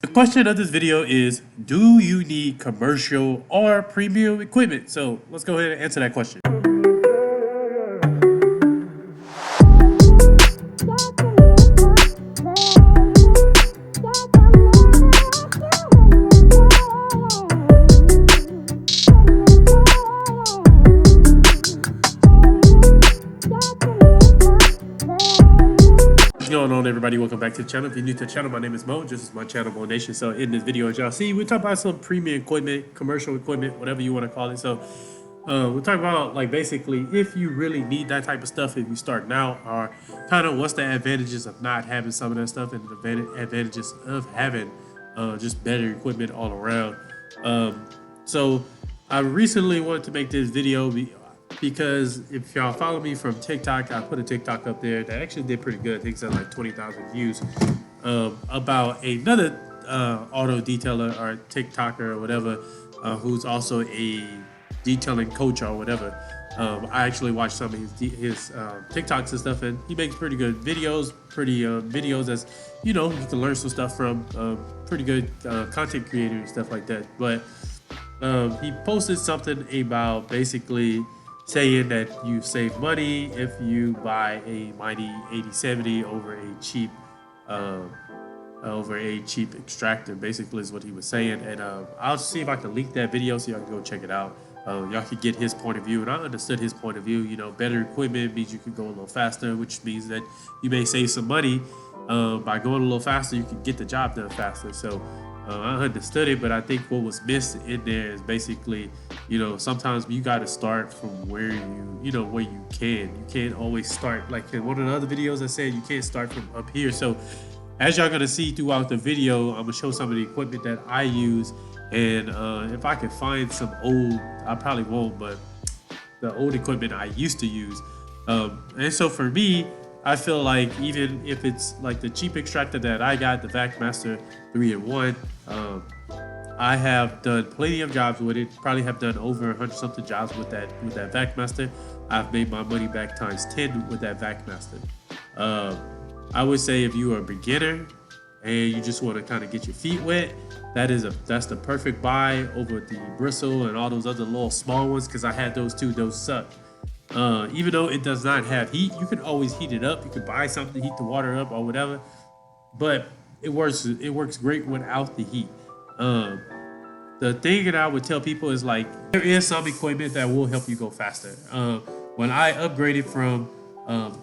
The question of this video is, do you need commercial or premium equipment? So let's go ahead and answer that question. What's going on, everybody? Welcome back to the channel. If you're new to the channel, my name is Mo. This is my channel, Mo Nation. So in this video, as y'all see, we're talking about some premium equipment, commercial equipment, whatever you want to call it. So we're talking about, like, basically if you really need that type of stuff if you start now, or kind of what's the advantages of not having some of that stuff and the advantages of having just better equipment all around. So I recently wanted to make this video because if y'all follow me from TikTok, I put a TikTok up there that actually did pretty good. I think it's at like 20,000 views, about another auto detailer or TikToker or whatever, who's also a detailing coach or whatever. I actually watched some of his TikToks and stuff, and he makes pretty good videos, videos as, you know, you can learn some stuff from, pretty good content creator and stuff like that. But he posted something about basically saying that you save money if you buy a Mighty 8070 over a cheap extractor. Basically is what he was saying, and I'll see if I can link that video so y'all can go check it out. Y'all can get his point of view, and I understood his point of view. You know, better equipment means you can go a little faster, which means that you may save some money. By going a little faster, you can get the job done faster. So I understood it, but I think what was missed in there is basically, you know, sometimes you got to start from where where you can. You can't always start, like in one of the other videos I said, you can't start from up here. So as y'all gonna see throughout the video, I'm gonna show some of the equipment that I use, and if I can find some old, I probably won't, but the old equipment I used to use. And so for me, I feel like even if it's like the cheap extractor that I got, the Vacmaster 3-in-1, I have done plenty of jobs with it. Probably have done over 100-something jobs with that Vacmaster. I've made my money back times 10 with that Vacmaster. I would say if you are a beginner and you just want to kind of get your feet wet, that's the perfect buy over the Bristle and all those other little small ones, because I had those too. Those suck. Even though it does not have heat, you can always heat it up. You can buy something to heat the water up or whatever, but it works great without the heat. The thing that I would tell people is, like, there is some equipment that will help you go faster. When I upgraded from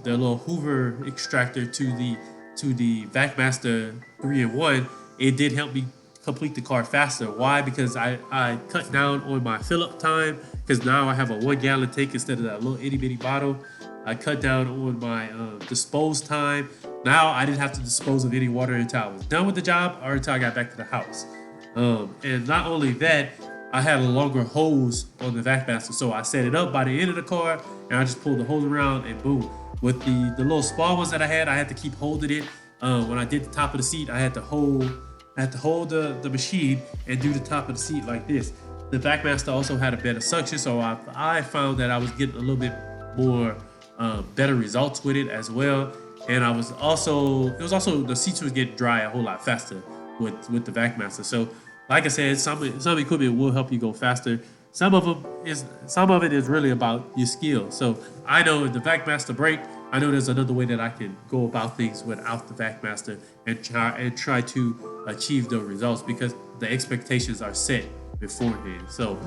the little Hoover extractor to the Vacmaster 3-in-1, it did help me complete the car faster. Why? Because I cut down on my fill-up time, because now I have a 1 gallon tank instead of that little itty-bitty bottle. I cut down on my dispose time. Now I didn't have to dispose of any water until I was done with the job or until I got back to the house. And not only that, I had a longer hose on the Vacmaster, so I set it up by the end of the car, and I just pulled the hose around, and boom. With the little small ones that I had to keep holding it. When I did the top of the seat, I had to hold the machine and do the top of the seat like this. The Vacmaster also had a better suction, so I found that I was getting a little bit more better results with it as well. And it was also the seats was getting dry a whole lot faster with the Vacmaster. So like I said, some equipment will help you go faster. Some of it is really about your skill. So I know if the Vacmaster break, I know there's another way that I can go about things without the Vacmaster and try to achieve the results, because the expectations are set beforehand. So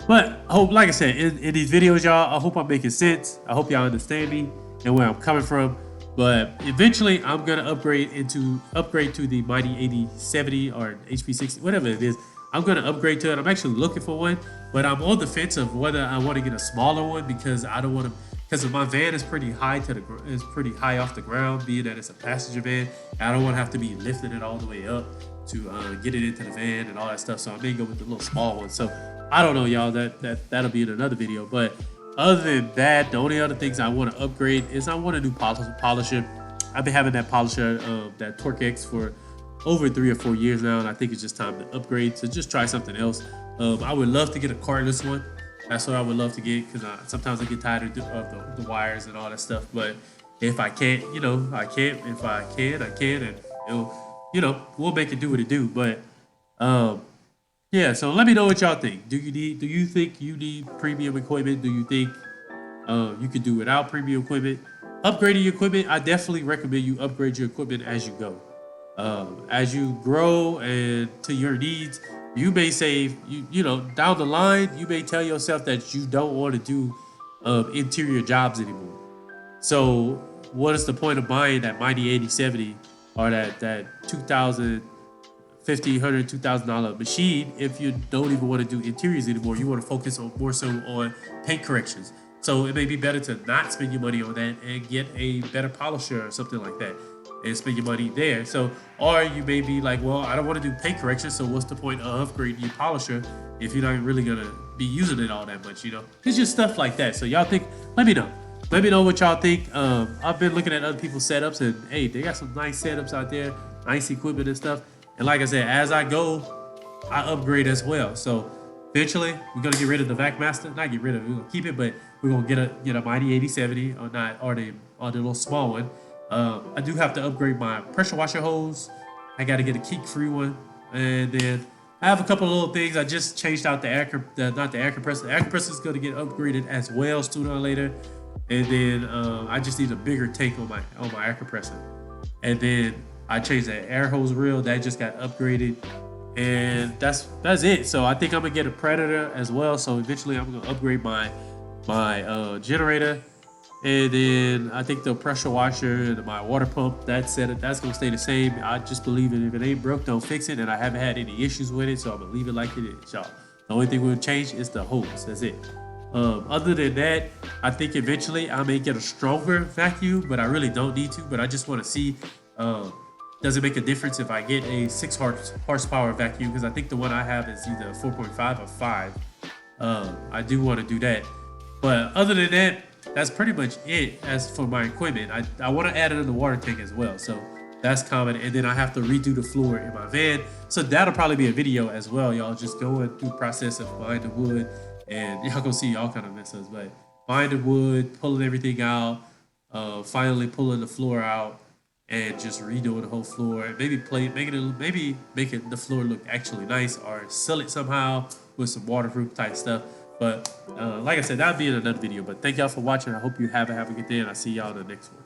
but I hope, like I said, in these videos, y'all, I hope I'm making sense. I hope y'all understand me and where I'm coming from. But eventually I'm gonna upgrade to the Mighty 8070 or HP 60, whatever it is. I'm gonna upgrade to it. I'm actually looking for one, but I'm on the fence of whether I want to get a smaller one, because I don't want to, because my van is pretty high off the ground, being that it's a passenger van. I don't want to have to be lifting it all the way up to get it into the van and all that stuff. So I may go with the little small one. So I don't know, y'all. That'll be in another video. But other than that, the only other things I want to upgrade is I want a new polisher. I've been having that polisher, that Torque X, for over 3 or 4 years now, and I think it's just time to upgrade, to just try something else. I would love to get a cordless one. That's what I would love to get, because sometimes I get tired of the wires and all that stuff. But if I can't, you know, I can't. If I can, I can, and you know, we'll make it do what it do. But um, yeah, so let me know what y'all think. Do you think you need premium equipment? Do you think you could do without premium equipment? Upgrading your equipment, I definitely recommend you upgrade your equipment as you go. As you grow and to your needs, you may save. You know, down the line, you may tell yourself that you don't want to do interior jobs anymore. So what is the point of buying that mighty 8070 or that 2000 $1,500, $2,000 machine if you don't even want to do interiors anymore? You want to focus on more so on paint corrections. So it may be better to not spend your money on that and get a better polisher or something like that and spend your money there. So, or you may be like, well, I don't want to do paint corrections, so what's the point of upgrading your polisher if you're not really gonna be using it all that much, you know? It's just stuff like that. So y'all think, let me know. Let me know what y'all think. I've been looking at other people's setups, and hey, they got some nice setups out there, nice equipment and stuff. And like I said, as I go, I upgrade as well. So eventually, we're gonna get rid of the Vacmaster. Not get rid of it, we're gonna keep it, but we're gonna get a mighty 8070 or not, or the little small one. I do have to upgrade my pressure washer hose. I got to get a kick-free one, and then I have a couple of little things. I just changed out not the air compressor. The air compressor is going to get upgraded as well sooner or later, and then I just need a bigger tank on my air compressor, and then I changed the air hose reel that just got upgraded, and that's it. So I think I'm gonna get a Predator as well. So eventually I'm gonna upgrade my generator. And then I think the pressure washer and my water pump, that's gonna stay the same. I just believe that if it ain't broke, don't fix it. And I haven't had any issues with it, so I'm gonna leave it like it is, y'all. The only thing we'll change is the hose. That's it. Other than that, I think eventually I may get a stronger vacuum, but I really don't need to. But I just want to see, does it make a difference if I get a 6 horsepower vacuum? Because I think the one I have is either 4.5 or 5. I do want to do that. But other than that, that's pretty much it as for my equipment. I want to add another water tank as well. So that's common. And then I have to redo the floor in my van. So that'll probably be a video as well, y'all. Just going through the process of buying the wood. And y'all gonna see all kind of messes. But buying the wood, pulling everything out, finally pulling the floor out, and just redoing the whole floor. Maybe making the floor look actually nice, or seal it somehow with some waterproof type stuff. But like I said, that'll be in another video. But thank y'all for watching. I hope you have a good day, and I'll see y'all in the next one.